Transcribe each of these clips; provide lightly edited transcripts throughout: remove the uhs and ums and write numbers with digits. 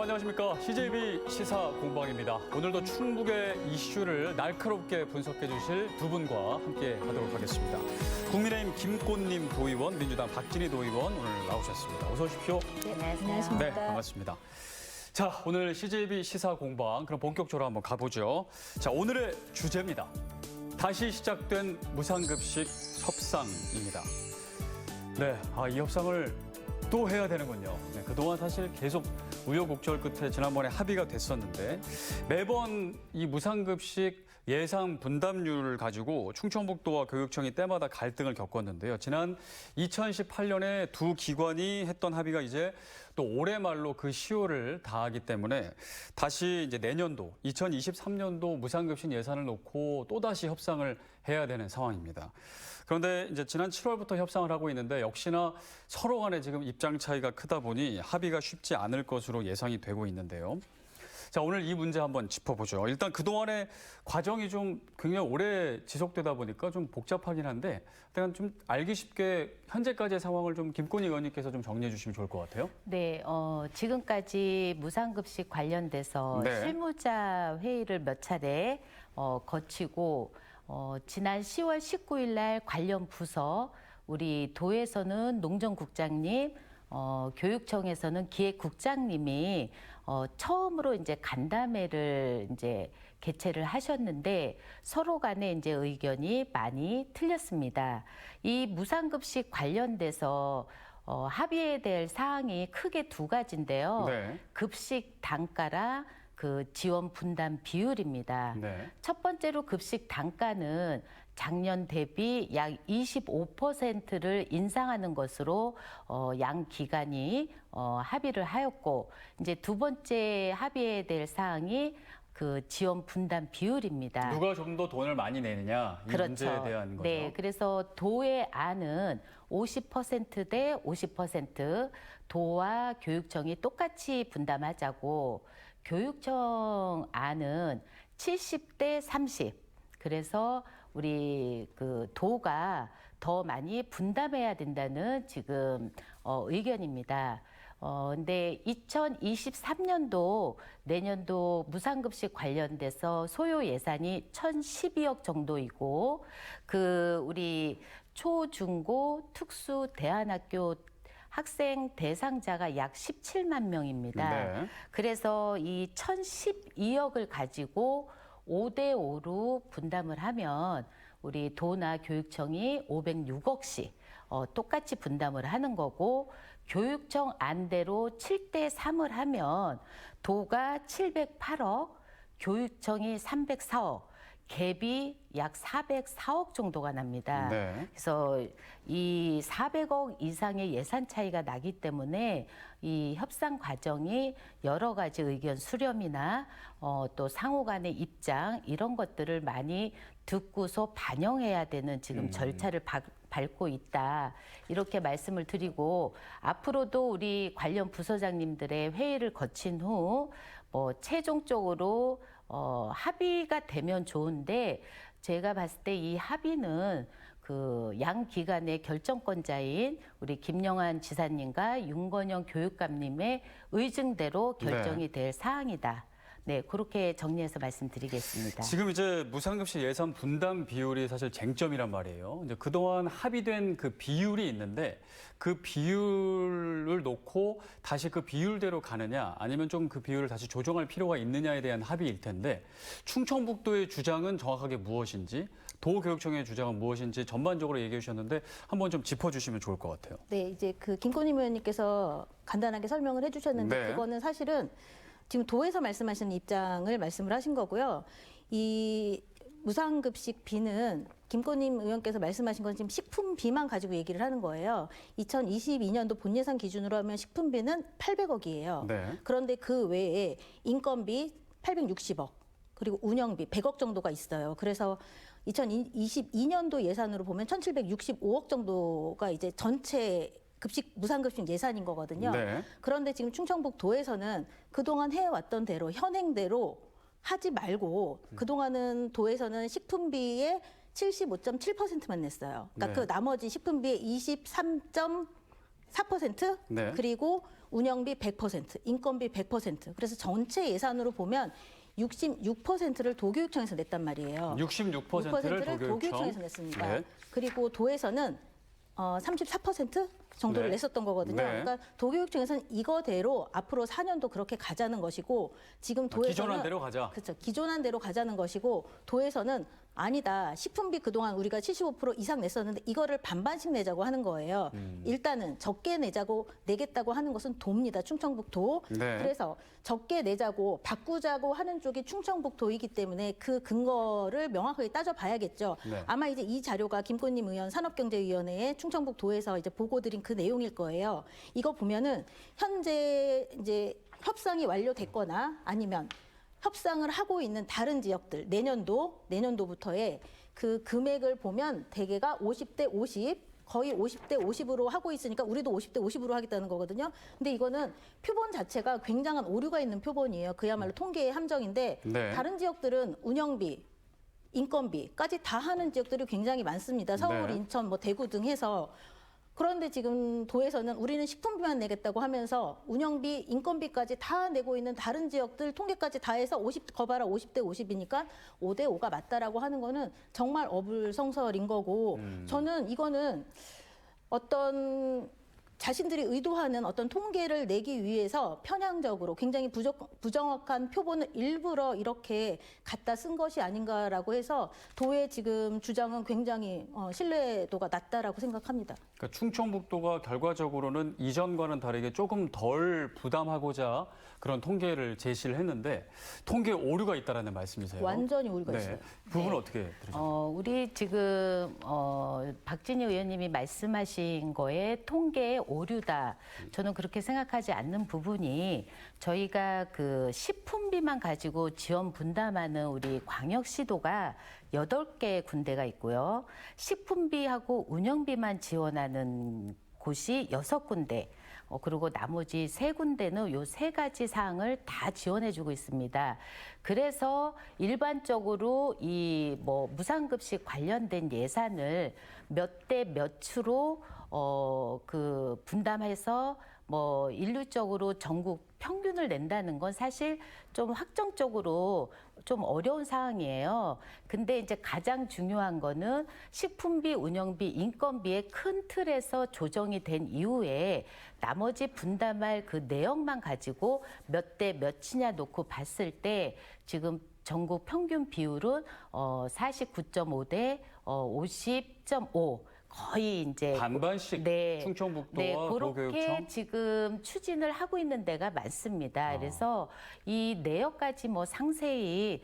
안녕하십니까. CJB 시사 공방입니다. 오늘도 충북의 이슈를 날카롭게 분석해 주실 두 분과 함께 하도록 하겠습니다. 국민의힘 김꽃님 도의원, 민주당 박진희 도의원 오늘 나오셨습니다. 어서 오십시오. 네, 안녕하십니까. 네, 반갑습니다. 자, 오늘 CJB 시사 공방 그럼 본격적으로 한번 가보죠. 자, 오늘의 주제입니다. 다시 시작된 무상급식 협상입니다. 네, 이 협상을 또 해야 되는군요. 네, 그동안 사실 계속 우여곡절 끝에 지난번에 합의가 됐었는데 매번 이 무상급식 예산 분담률을 가지고 충청북도와 교육청이 때마다 갈등을 겪었는데요. 지난 2018년에 두 기관이 했던 합의가 이제 또 올해 말로 그 시효를 다하기 때문에 다시 이제 내년도 2023년도 무상급식 예산을 놓고 또다시 협상을 해야 되는 상황입니다. 그런데 이제 지난 7월부터 협상을 하고 있는데 역시나 서로 간에 지금 입장 차이가 크다 보니 합의가 쉽지 않을 것으로 예상이 되고 있는데요. 자, 오늘 이 문제 한번 짚어보죠. 일단 그동안의 과정이 좀 굉장히 오래 지속되다 보니까 좀 복잡하긴 한데 일단 좀 알기 쉽게 현재까지의 상황을 좀 김건희 의원님께서 좀 정리해 주시면 좋을 것 같아요. 네, 지금까지 무상급식 관련돼서 네. 실무자 회의를 몇 차례 거치고 지난 10월 19일 날 관련 부서 우리 도에서는 농정국장님, 교육청에서는 기획국장님이 처음으로 이제 간담회를 이제 개최를 하셨는데 서로 간에 이제 의견이 많이 틀렸습니다. 이 무상급식 관련돼서 합의해야 될 사항이 크게 두 가지인데요. 네. 급식 단가랑 그 지원 분담 비율입니다. 네. 첫 번째로 급식 단가는 작년 대비 약 25%를 인상하는 것으로 양 기관이 합의를 하였고, 이제 두 번째 합의해야 될 사항이 그 지원 분담 비율입니다. 누가 좀 더 돈을 많이 내느냐 이 그렇죠. 문제에 대한 거죠. 네, 그래서 도의 안은 50%대 50%, 도와 교육청이 똑같이 분담하자고, 교육청 안은 70대 30. 그래서 우리 그 도가 더 많이 분담해야 된다는 지금 의견입니다. 근데 2023년도 내년도 무상급식 관련돼서 소요 예산이 1,012억 정도이고 그 우리 초, 중고, 특수 대안학교 학생 대상자가 약 17만 명입니다. 네. 그래서 이 1,012억을 가지고 5대5로 분담을 하면 우리 도나 교육청이 506억씩 똑같이 분담을 하는 거고, 교육청 안대로 7대3을 하면 도가 708억, 교육청이 304억, 갭이 약 404억 정도가 납니다. 네. 그래서 이 400억 이상의 예산 차이가 나기 때문에 이 협상 과정이 여러 가지 의견 수렴이나 또 상호 간의 입장 이런 것들을 많이 듣고서 반영해야 되는 지금 절차를 밟고 있다. 이렇게 말씀을 드리고, 앞으로도 우리 관련 부서장님들의 회의를 거친 후 최종적으로 합의가 되면 좋은데, 제가 봤을 때 이 합의는 그 양 기관의 결정권자인 우리 김영환 지사님과 윤건영 교육감님의 의중대로 결정이 될 사항이다. 네, 그렇게 정리해서 말씀드리겠습니다. 지금 이제 무상급식 예산 분담 비율이 사실 쟁점이란 말이에요. 이제 그동안 합의된 그 비율이 있는데 그 비율을 놓고 다시 그 비율대로 가느냐 아니면 좀 그 비율을 다시 조정할 필요가 있느냐에 대한 합의일 텐데, 충청북도의 주장은 정확하게 무엇인지, 도교육청의 주장은 무엇인지 전반적으로 얘기해 주셨는데 한번 좀 짚어주시면 좋을 것 같아요. 네, 이제 그 김건희 의원님께서 간단하게 설명을 해주셨는데 네. 그거는 사실은 지금 도에서 말씀하시는 입장을 말씀을 하신 거고요. 이 무상급식비는 김건희 의원께서 말씀하신 건 지금 식품비만 가지고 얘기를 하는 거예요. 2022년도 본예산 기준으로 하면 식품비는 800억이에요. 네. 그런데 그 외에 인건비 860억, 그리고 운영비 100억 정도가 있어요. 그래서 2022년도 예산으로 보면 1,765억 정도가 이제 전체 무상급식 예산인 거거든요. 네. 그런데 지금 충청북도에서는 그동안 해왔던 대로 현행대로 하지 말고 그동안은 도에서는 식품비의 75.7%만 냈어요. 그러니까 네. 그 나머지 식품비의 23.4% 4%, 네. 그리고 운영비 100%, 인건비 100%. 그래서 전체 예산으로 보면 66%를 도교육청에서 냈단 말이에요. 66%를 도교육청에서 냈습니다. 네. 그리고 도에서는 34% 정도를 네. 냈었던 거거든요. 네. 그러니까 도교육청에서는 이거대로 앞으로 4년도 그렇게 가자는 것이고, 지금 도에서는 기존한 대로 가자. 그렇죠. 기존한 대로 가자는 것이고, 도에서는 아니다. 식품비 그동안 우리가 75% 이상 냈었는데 이거를 반반씩 내자고 하는 거예요. 일단은 적게 내겠다고 하는 것은 도입니다. 충청북도. 네. 그래서 적게 내자고 바꾸자고 하는 쪽이 충청북도이기 때문에 그 근거를 명확하게 따져봐야겠죠. 네. 아마 이제 이 자료가 김꽃님 의원 산업경제위원회에 충청북도에서 이제 보고드린 그 내용일 거예요. 이거 보면은 현재 이제 협상이 완료됐거나 아니면 협상을 하고 있는 다른 지역들 내년도부터의 그 금액을 보면 대개가 50대 50, 거의 50대 50으로 하고 있으니까 우리도 50대 50으로 하겠다는 거거든요. 근데 이거는 표본 자체가 굉장한 오류가 있는 표본이에요. 그야말로 통계의 함정인데 네. 다른 지역들은 운영비, 인건비까지 다 하는 지역들이 굉장히 많습니다. 서울, 네. 인천, 뭐 대구 등 해서. 그런데 지금 도에서는 우리는 식품비만 내겠다고 하면서 운영비, 인건비까지 다 내고 있는 다른 지역들 통계까지 다 해서 50대 50이니까 5대 5가 맞다라고 하는 거는 정말 어불성설인 거고, 저는 이거는 어떤 자신들이 의도하는 어떤 통계를 내기 위해서 편향적으로 굉장히 부정확한 표본을 일부러 이렇게 갖다 쓴 것이 아닌가라고 해서 도의 지금 주장은 굉장히 신뢰도가 낮다라고 생각합니다. 그러니까 충청북도가 결과적으로는 이전과는 다르게 조금 덜 부담하고자 그런 통계를 제시를 했는데 통계에 오류가 있다라는 말씀이세요? 완전히 오류가 네. 있어요. 부분은 어떻게 들으셨나요? 우리 지금 박진희 의원님이 말씀하신 거에 통계의 오류다. 저는 그렇게 생각하지 않는 부분이 저희가 그 식품비만 가지고 지원 분담하는 우리 광역시도가 8개 군데가 있고요. 식품비하고 운영비만 지원하는 곳이 6군데. 그리고 나머지 3군데는 요 3가지 사항을 다 지원해주고 있습니다. 그래서 일반적으로 이 뭐 무상급식 관련된 예산을 몇 대 몇으로 그 분담해서 뭐 일률적으로 전국 평균을 낸다는 건 사실 좀 확정적으로 좀 어려운 사항이에요. 근데 이제 가장 중요한 거는 식품비, 운영비, 인건비의 큰 틀에서 조정이 된 이후에 나머지 분담할 그 내역만 가지고 몇 대 몇이냐 놓고 봤을 때 지금 전국 평균 비율은 49.5대 50.5. 거의 이제 반반씩 네, 충청북도와 그렇게 도교육청? 지금 추진을 하고 있는 데가 많습니다. 그래서 이 내역까지 뭐 상세히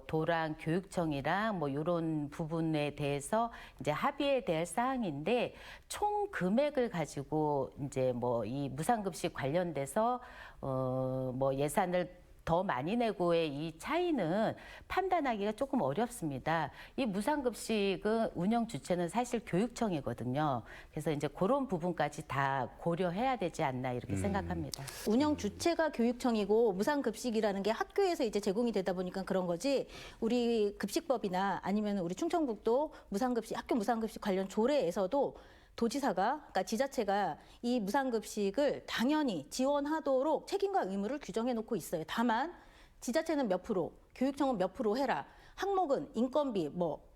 도랑 교육청이랑 뭐 이런 부분에 대해서 이제 합의에 대할 사항인데 총 금액을 가지고 이제 뭐 이 무상급식 관련돼서 뭐 예산을 더 많이 내고의 이 차이는 판단하기가 조금 어렵습니다. 이 무상급식은 운영 주체는 사실 교육청이거든요. 그래서 이제 그런 부분까지 다 고려해야 되지 않나 이렇게 생각합니다. 운영 주체가 교육청이고 무상급식이라는 게 학교에서 이제 제공이 되다 보니까 그런 거지, 우리 급식법이나 아니면 우리 충청북도 무상급식, 학교 무상급식 관련 조례에서도 도지사가, 그러니까 지자체가 이 무상급식을 당연히 지원하도록 책임과 의무를 규정해 놓고 있어요. 다만 지자체는 몇 프로, 교육청은 몇 프로 해라, 항목은 인건비, 뭐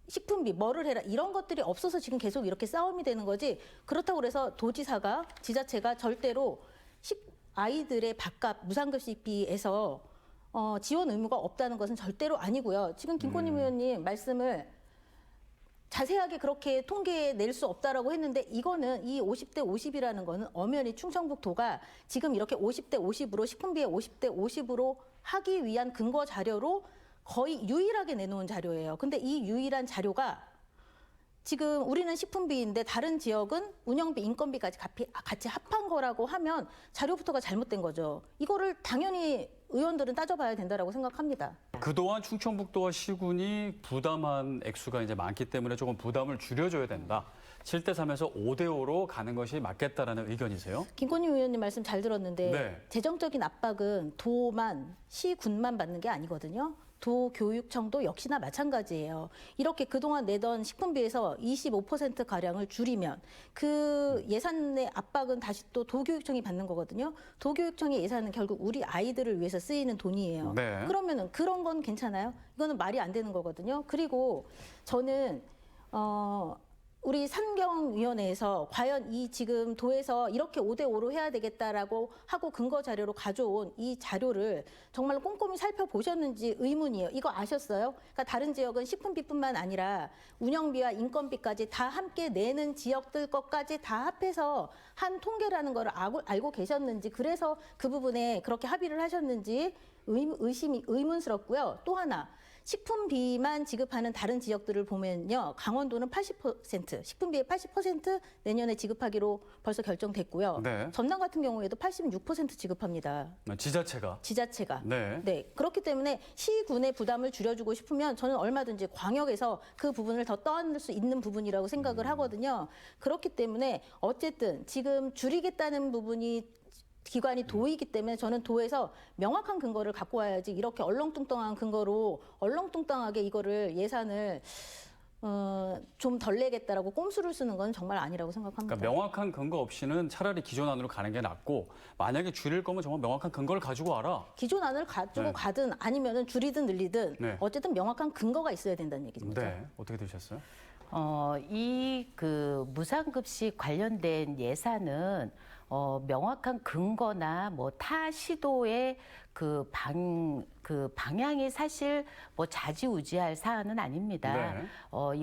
식품비 뭐를 해라, 이런 것들이 없어서 지금 계속 이렇게 싸움이 되는 거지. 그렇다고 그래서 도지사가, 지자체가 절대로 아이들의 밥값 무상급식비에서 지원 의무가 없다는 것은 절대로 아니고요. 지금 김꽃님 의원님 말씀을 자세하게 그렇게 통계에 낼 수 없다라고 했는데, 이거는 이 50대 50이라는 거는 엄연히 충청북도가 지금 이렇게 50대 50으로 식품비에 50대 50으로 하기 위한 근거 자료로 거의 유일하게 내놓은 자료예요. 근데 이 유일한 자료가 지금 우리는 식품비인데 다른 지역은 운영비, 인건비까지 같이 합한 거라고 하면 자료부터가 잘못된 거죠. 이거를 당연히 의원들은 따져봐야 된다라고 생각합니다. 그동안 충청북도와 시군이 부담한 액수가 이제 많기 때문에 조금 부담을 줄여줘야 된다. 7대 3에서 5대 5로 가는 것이 맞겠다라는 의견이세요? 김꽃님 의원님 말씀 잘 들었는데 네. 재정적인 압박은 도만, 시군만 받는 게 아니거든요. 도교육청도 역시나 마찬가지예요. 이렇게 그동안 내던 식품비에서 25%가량을 줄이면 그 예산의 압박은 다시 또 도교육청이 받는 거거든요. 도교육청의 예산은 결국 우리 아이들을 위해서 쓰이는 돈이에요. 네. 그러면은 그런 건 괜찮아요? 이거는 말이 안 되는 거거든요. 그리고 저는 우리 산경위원회에서 과연 이 지금 도에서 이렇게 5대5로 해야 되겠다라고 하고 근거 자료로 가져온 이 자료를 정말 꼼꼼히 살펴보셨는지 의문이에요. 이거 아셨어요? 그러니까 다른 지역은 식품비뿐만 아니라 운영비와 인건비까지 다 함께 내는 지역들 것까지 다 합해서 한 통계라는 걸 알고 계셨는지, 그래서 그 부분에 그렇게 합의를 하셨는지 의문스럽고요. 또 하나, 식품비만 지급하는 다른 지역들을 보면요. 강원도는 80%, 식품비의 80% 내년에 지급하기로 벌써 결정됐고요. 네. 전남 같은 경우에도 86% 지급합니다. 지자체가. 지자체가. 네. 그렇기 때문에 시군의 부담을 줄여주고 싶으면 저는 얼마든지 광역에서 그 부분을 더 떠안을 수 있는 부분이라고 생각을 하거든요. 그렇기 때문에 어쨌든 지금 줄이겠다는 부분이 기관이 도이기 때문에 저는 도에서 명확한 근거를 갖고 와야지, 이렇게 얼렁뚱땅한 근거로 얼렁뚱땅하게 이거를 예산을 좀 덜 내겠다라고 꼼수를 쓰는 건 정말 아니라고 생각합니다. 그러니까 명확한 근거 없이는 차라리 기존 안으로 가는 게 낫고, 만약에 줄일 거면 정말 명확한 근거를 가지고 와라. 기존 안을 가지고 네. 가든 아니면은 줄이든 늘리든 네. 어쨌든 명확한 근거가 있어야 된다는 얘기입니다. 네. 어떻게 되셨어요? 이 그 무상급식 관련된 예산은 명확한 근거나 뭐 타 시도의 그 방향이 사실 뭐 좌지우지할 사안은 아닙니다. 네.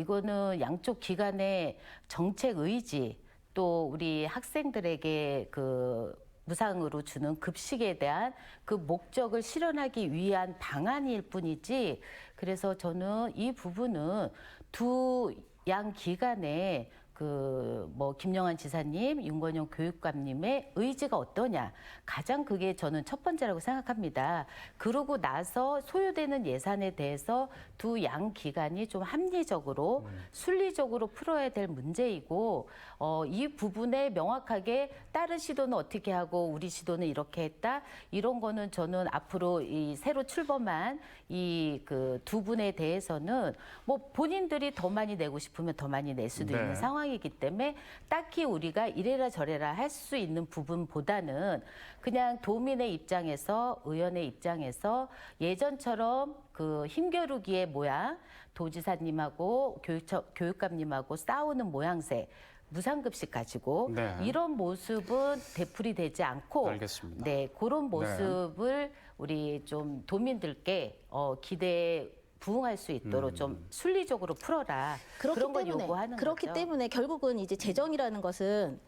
이거는 양쪽 기관의 정책 의지, 또 우리 학생들에게 그 무상으로 주는 급식에 대한 그 목적을 실현하기 위한 방안일 뿐이지, 그래서 저는 이 부분은 두 양 기관의 뭐 김영환 지사님, 윤건영 교육감님의 의지가 어떠냐, 가장 그게 저는 첫 번째라고 생각합니다. 그러고 나서 소요되는 예산에 대해서 두 양 기관이 좀 합리적으로 순리적으로 풀어야 될 문제이고, 이 부분에 명확하게 다른 시도는 어떻게 하고 우리 시도는 이렇게 했다, 이런 거는 저는 앞으로 이 새로 출범한 이 그 두 분에 대해서는 뭐 본인들이 더 많이 내고 싶으면 더 많이 낼 수도 네. 있는 상황이기 때문에 딱히 우리가 이래라 저래라 할 수 있는 부분보다는 그냥 도민의 입장에서, 의원의 입장에서 예전처럼 그 힘겨루기의 모양, 도지사님하고 교육감님하고 싸우는 모양새, 무상급식 가지고 네. 이런 모습은 되풀이되지 않고, 알겠습니다. 네, 그런 모습을 우리 좀 도민들께 기대에 부응할 수 있도록 좀 순리적으로 풀어라, 그런 걸 요구하는 그렇기 거죠. 때문에 결국은 이제 재정이라는 것은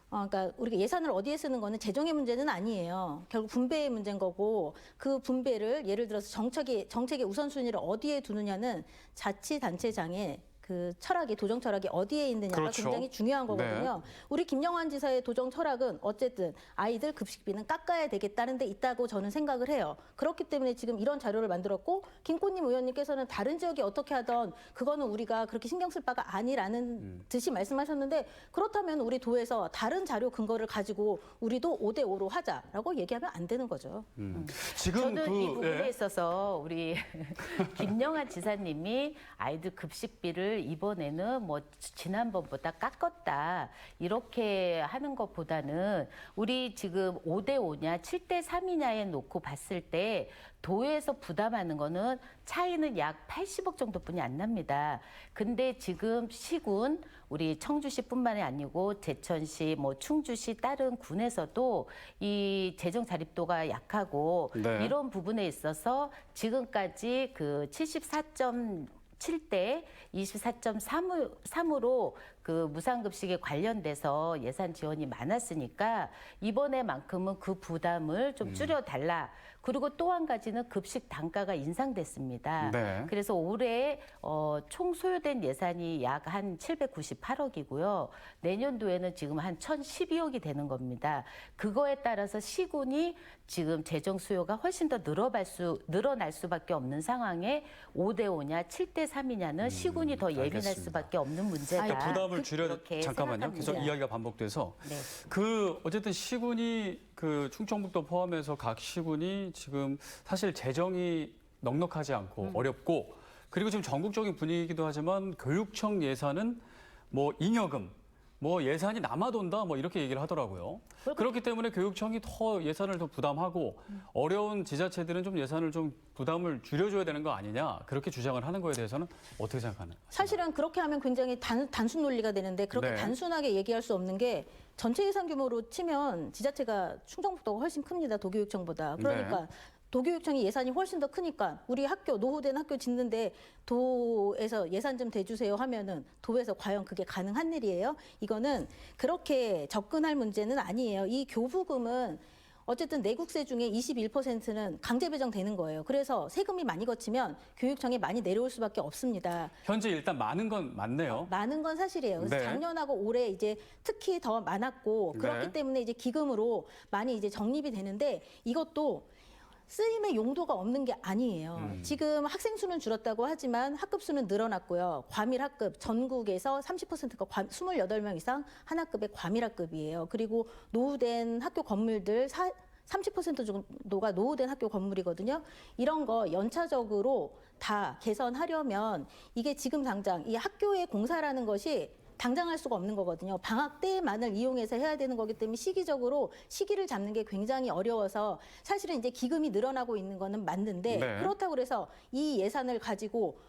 그러니까 우리가 예산을 어디에 쓰는 거는 재정의 문제는 아니에요. 결국 분배의 문제인 거고, 그 분배를 예를 들어서 정책의 우선순위를 어디에 두느냐는 자치단체장의 그 철학이, 도정 철학이 어디에 있느냐가 그렇죠. 굉장히 중요한 거거든요. 우리 김영환 지사의 도정 철학은 어쨌든 아이들 급식비는 깎아야 되겠다는 데 있다고 저는 생각을 해요. 그렇기 때문에 지금 이런 자료를 만들었고, 김꽃님 의원님께서는 다른 지역이 어떻게 하던 그거는 우리가 그렇게 신경 쓸 바가 아니라는 듯이 말씀하셨는데, 그렇다면 우리 도에서 다른 자료 근거를 가지고 우리도 5대5로 하자라고 얘기하면 안 되는 거죠. 지금 저는 이 부분에 예. 있어서 우리 김영환 지사님이 아이들 급식비를 이번에는 뭐 지난번보다 깎았다 이렇게 하는 것보다는, 우리 지금 5대5냐 7대3이냐에 놓고 봤을 때 도에서 부담하는 거는 차이는 약 80억 정도뿐이 안 납니다. 근데 지금 시군, 우리 청주시뿐만이 아니고 제천시, 뭐 충주시 다른 군에서도 이 재정 자립도가 약하고, 네. 이런 부분에 있어서 지금까지 그 74.7대 24.3으로 그 무상급식에 관련돼서 예산 지원이 많았으니까 이번에만큼은 그 부담을 좀 줄여달라. 그리고 또 한 가지는 급식 단가가 인상됐습니다. 네. 그래서 올해 총 소요된 예산이 약 한 798억이고요. 내년도에는 지금 한 1,012억이 되는 겁니다. 그거에 따라서 시군이 지금 재정 수요가 훨씬 더 늘어날 수밖에 없는 상황에 5대5냐 7대3이냐는 시군이 더 예민할 알겠습니다. 수밖에 없는 문제다. 그러니까 부담을 줄여야 그렇게 잠깐만요. 계속 생각합니다. 이야기가 반복돼서 네. 그 어쨌든 시군이 그 충청북도 포함해서 각 시군이 지금 사실 재정이 넉넉하지 않고 어렵고 그리고 지금 전국적인 분위기이기도 하지만 교육청 예산은 뭐 잉여금, 뭐 예산이 남아돈다 뭐 이렇게 얘기를 하더라고요. 그렇기 때문에 교육청이 더 예산을 더 부담하고 어려운 지자체들은 좀 예산을 좀 부담을 줄여줘야 되는 거 아니냐 그렇게 주장을 하는 거에 대해서는 어떻게 생각하나요? 사실은 그렇게 하면 굉장히 단순 논리가 되는데 그렇게 네. 단순하게 얘기할 수 없는 게 전체 예산 규모로 치면 지자체가 충청북도가 훨씬 큽니다. 도교육청보다. 그러니까 네. 도교육청이 예산이 훨씬 더 크니까 우리 학교 노후된 학교 짓는데 도에서 예산 좀 대주세요 하면은 도에서 과연 그게 가능한 일이에요? 이거는 그렇게 접근할 문제는 아니에요. 이 교부금은 어쨌든 내국세 중에 21%는 강제 배정되는 거예요. 그래서 세금이 많이 거치면 교육청에 많이 내려올 수밖에 없습니다. 현재 일단 많은 건 맞네요. 많은 건 사실이에요. 그래서 네. 작년하고 올해 이제 특히 더 많았고 그렇기 네. 때문에 이제 기금으로 많이 이제 적립이 되는데 이것도 쓰임의 용도가 없는 게 아니에요. 지금 학생 수는 줄었다고 하지만 학급 수는 늘어났고요. 과밀 학급 전국에서 30%가 28명 이상 한 학급의 과밀 학급이에요. 그리고 노후된 학교 건물들 30% 정도가 노후된 학교 건물이거든요. 이런 거 연차적으로 다 개선하려면 이게 지금 당장 이 학교의 공사라는 것이 당장 할 수가 없는 거거든요. 방학 때만을 이용해서 해야 되는 거기 때문에 시기적으로 시기를 잡는 게 굉장히 어려워서 사실은 이제 기금이 늘어나고 있는 거는 맞는데 네. 그렇다고 해서 이 예산을 가지고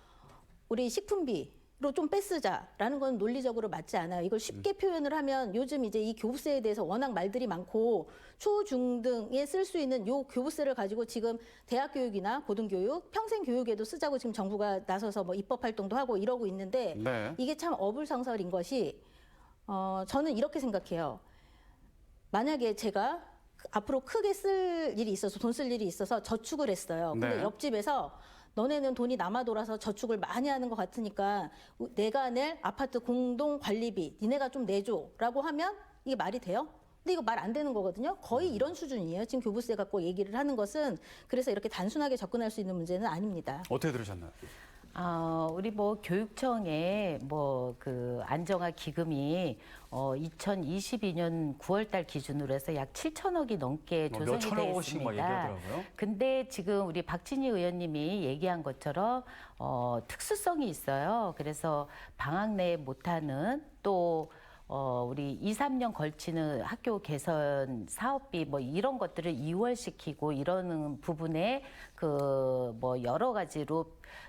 우리 식품비로 좀 뺏으자라는 건 논리적으로 맞지 않아요. 이걸 쉽게 표현을 하면 요즘 이제 이 교부세에 대해서 워낙 말들이 많고 초, 중 등에 쓸 수 있는 요 교부세를 가지고 지금 대학 교육이나 고등교육, 평생 교육에도 쓰자고 지금 정부가 나서서 뭐 입법 활동도 하고 이러고 있는데 네. 이게 참 어불성설인 것이 저는 이렇게 생각해요. 만약에 제가 앞으로 크게 쓸 일이 있어서 돈 쓸 일이 있어서 저축을 했어요. 근데 네. 옆집에서 너네는 돈이 남아 돌아서 저축을 많이 하는 것 같으니까 내가 낼 아파트 공동 관리비 니네가 좀 내줘라고 하면 이게 말이 돼요? 근데 이거 말 안 되는 거거든요. 거의 이런 수준이에요. 지금 교부세 갖고 얘기를 하는 것은 그래서 이렇게 단순하게 접근할 수 있는 문제는 아닙니다. 어떻게 들으셨나요? 우리 뭐 교육청에 뭐 그 안정화 기금이 2022년 9월달 기준으로 해서 약 7천억이 넘게 몇 조성이 천억 되어 원씩 막 있습니다. 얘기하더라고요. 근데 지금 우리 박진희 의원님이 얘기한 것처럼 특수성이 있어요. 그래서 방학 내에 못하는 또 우리 2, 3년 걸치는 학교 개선 사업비 뭐 이런 것들을 2월시키고 이러는 부분에 그 뭐 여러 가지로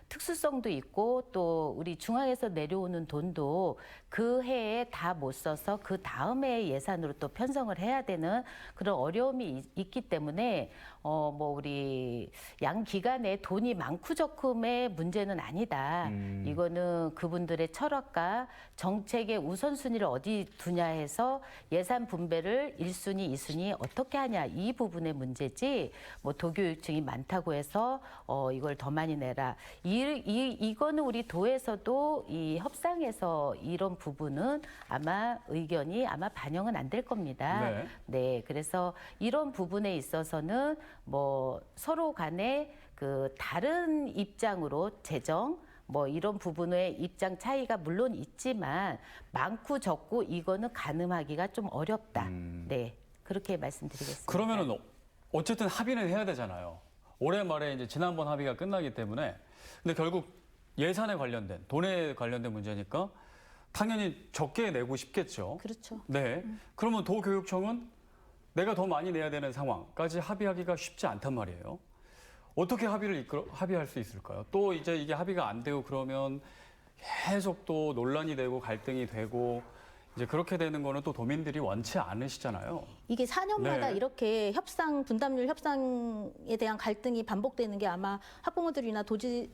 특수성도 있고 또 우리 중앙에서 내려오는 돈도 그 해에 다 못 써서 그 다음에 예산으로 또 편성을 해야 되는 그런 어려움이 있기 때문에 뭐 우리 양 기관에 돈이 많고 적음의 문제는 아니다. 이거는 그분들의 철학과 정책의 우선순위를 어디 두냐 해서 예산 분배를 1순위, 2순위 어떻게 하냐 이 부분의 문제지 뭐 도교육청이 많다고 해서 이걸 더 많이 내라. 이거는 우리 도에서도 이 협상에서 이런 부분은 아마 의견이 아마 반영은 안 될 겁니다. 네. 네, 그래서 이런 부분에 있어서는 뭐 서로 간에 그 다른 입장으로 재정 뭐 이런 부분의 입장 차이가 물론 있지만 많고 적고 이거는 가늠하기가 좀 어렵다. 네, 그렇게 말씀드리겠습니다. 그러면은 어쨌든 합의는 해야 되잖아요. 올해 말에 이제 지난번 합의가 끝나기 때문에 근데 결국 예산에 관련된 돈에 관련된 문제니까 당연히 적게 내고 싶겠죠. 그렇죠. 네. 그러면 도교육청은 내가 더 많이 내야 되는 상황까지 합의하기가 쉽지 않단 말이에요. 어떻게 합의할 수 있을까요? 또 이제 이게 합의가 안 되고 그러면 계속 또 논란이 되고 갈등이 되고 이제 그렇게 되는 거는 또 도민들이 원치 않으시잖아요. 이게 4년마다 네. 이렇게 분담률 협상에 대한 갈등이 반복되는 게 아마 학부모들이나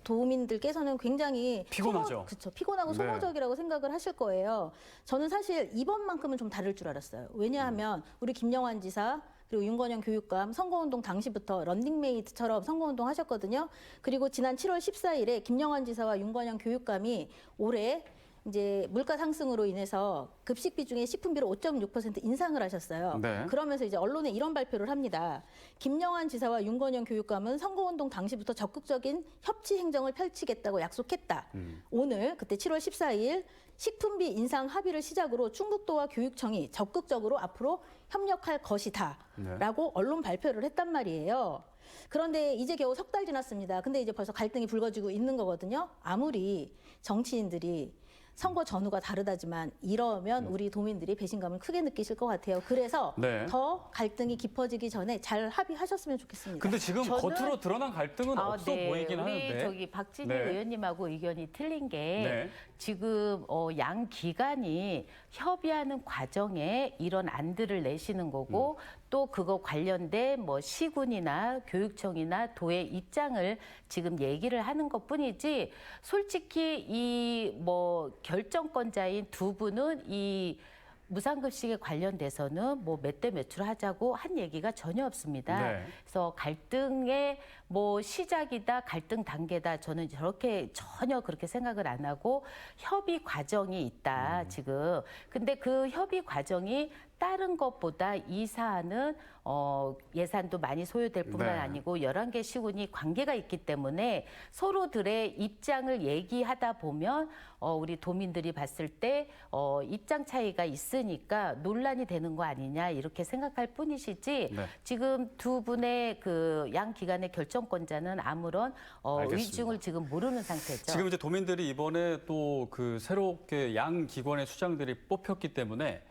도민들께서는 굉장히 피곤하죠. 그렇죠. 피곤하고 네. 소모적이라고 생각을 하실 거예요. 저는 사실 이번만큼은 좀 다를 줄 알았어요. 왜냐하면 우리 김영환 지사 그리고 윤건영 교육감 선거운동 당시부터 런닝메이트처럼 선거운동 하셨거든요. 그리고 지난 7월 14일에 김영환 지사와 윤건영 교육감이 올해 이제 물가 상승으로 인해서 급식비 중에 식품비를 5.6% 인상을 하셨어요. 네. 그러면서 이제 언론에 이런 발표를 합니다. 김영환 지사와 윤건영 교육감은 선거운동 당시부터 적극적인 협치 행정을 펼치겠다고 약속했다. 오늘 그때 7월 14일 식품비 인상 합의를 시작으로 충북도와 교육청이 적극적으로 앞으로 협력할 것이다. 네. 라고 언론 발표를 했단 말이에요. 그런데 이제 겨우 석 달 지났습니다. 근데 이제 벌써 갈등이 불거지고 있는 거거든요. 아무리 정치인들이 선거 전후가 다르다지만 이러면 우리 도민들이 배신감을 크게 느끼실 것 같아요. 그래서 네. 더 갈등이 깊어지기 전에 잘 합의하셨으면 좋겠습니다. 근데 지금 저는- 겉으로 드러난 갈등은 없어 보이긴 우리 하는데. 저기 박진희 네. 의원님하고 의견이 틀린 게 네. 지금 양 기관이 협의하는 과정에 이런 안들을 내시는 거고 또 그거 관련된 뭐 시군이나 교육청이나 도의 입장을 지금 얘기를 하는 것뿐이지 솔직히 이 뭐 결정권자인 두 분은 이 무상급식에 관련돼서는 뭐 몇 대 몇으로 하자고 한 얘기가 전혀 없습니다. 네. 그래서 갈등의 뭐 시작이다, 갈등 단계다. 저는 저렇게 전혀 그렇게 생각을 안 하고 협의 과정이 있다, 지금. 근데 그 협의 과정이 다른 것보다 이 사안은 예산도 많이 소요될 뿐만 네. 아니고 11개 시군이 관계가 있기 때문에 서로들의 입장을 얘기하다 보면 우리 도민들이 봤을 때 입장 차이가 있으니까 논란이 되는 거 아니냐 이렇게 생각할 뿐이시지 네. 지금 두 분의 그 양 기관의 결정권자는 아무런 알겠습니다. 의중을 지금 모르는 상태죠. 지금 이제 도민들이 이번에 또 그 새롭게 양 기관의 수장들이 뽑혔기 때문에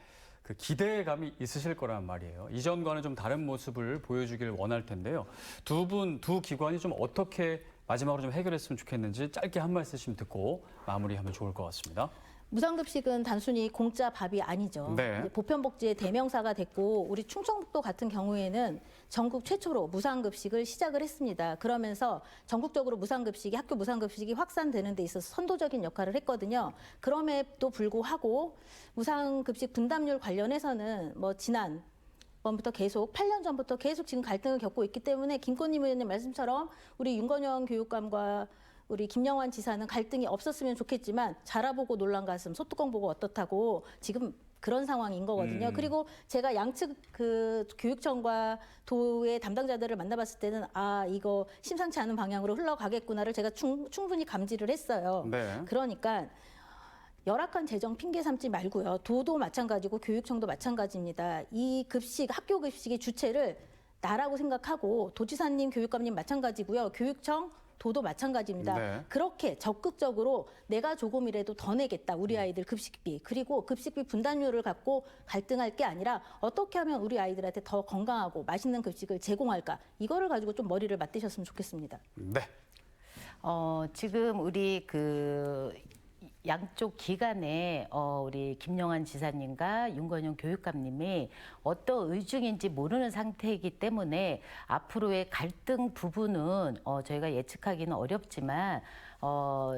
그 기대감이 있으실 거란 말이에요. 이전과는 좀 다른 모습을 보여주길 원할 텐데요. 두 기관이 좀 어떻게 마지막으로 좀 해결했으면 좋겠는지 짧게 한 말씀씩 듣고 마무리하면 좋을 것 같습니다. 무상급식은 단순히 공짜 밥이 아니죠. 네. 이제 보편복지의 대명사가 됐고 우리 충청북도 같은 경우에는 전국 최초로 무상급식을 시작을 했습니다. 그러면서 전국적으로 학교 무상급식이 확산되는 데 있어서 선도적인 역할을 했거든요. 그럼에도 불구하고 무상급식 분담률 관련해서는 뭐 지난 번부터 계속 8년 전부터 계속 지금 갈등을 겪고 있기 때문에 김건희 의원님 말씀처럼 우리 윤건영 교육감과 우리 김영환 지사는 갈등이 없었으면 좋겠지만 자라보고 놀란 가슴 소뚜껑 보고 어떻다고 지금 그런 상황인 거거든요. 그리고 제가 양측 그 교육청과 도의 담당자들을 만나봤을 때는 이거 심상치 않은 방향으로 흘러가겠구나를 제가 충분히 감지를 했어요. 네. 그러니까 열악한 재정 핑계 삼지 말고요. 도도 마찬가지고 교육청도 마찬가지입니다. 이 학교 급식의 주체를 나라고 생각하고 도지사님, 교육감님 마찬가지고요. 교육청, 도도 마찬가지입니다. 네. 그렇게 적극적으로 내가 조금이라도 더 내겠다. 우리 아이들 급식비. 그리고 급식비 분담률을 갖고 갈등할 게 아니라 어떻게 하면 우리 아이들한테 더 건강하고 맛있는 급식을 제공할까. 이거를 가지고 좀 머리를 맞대셨으면 좋겠습니다. 네. 지금 우리 그 양쪽 기관에 우리 김영환 지사님과 윤건영 교육감님이 어떤 의중인지 모르는 상태이기 때문에 앞으로의 갈등 부분은 저희가 예측하기는 어렵지만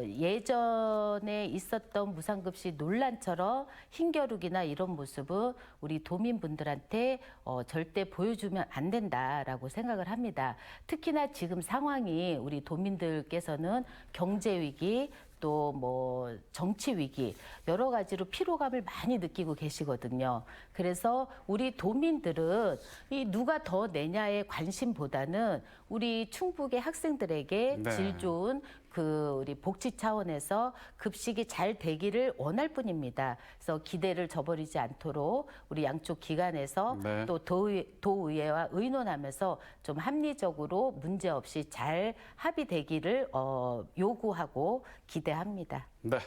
예전에 있었던 무상급식 논란처럼 힘겨루기나 이런 모습은 우리 도민분들한테 절대 보여주면 안 된다라고 생각을 합니다. 특히나 지금 상황이 우리 도민들께서는 경제 위기 또 뭐 정치 위기 여러 가지로 피로감을 많이 느끼고 계시거든요. 그래서 우리 도민들은 이 누가 더 내냐의 관심보다는 우리 충북의 학생들에게 네. 질 좋은 그 우리 복지 차원에서 급식이 잘 되기를 원할 뿐입니다. 그래서 기대를 저버리지 않도록 우리 양쪽 기관에서 네. 또 도의회와 의논하면서 좀 합리적으로 문제 없이 잘 합의되기를 요구하고 기대합니다. 네.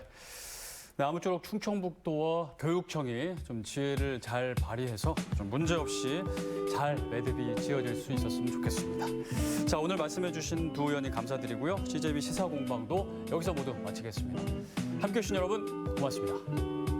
네, 아무쪼록 충청북도와 교육청이 좀 지혜를 잘 발휘해서 좀 문제없이 잘 매듭이 지어질 수 있었으면 좋겠습니다. 자, 오늘 말씀해주신 두 의원님 감사드리고요. CJB 시사공방도 여기서 모두 마치겠습니다. 함께해 주신 여러분 고맙습니다.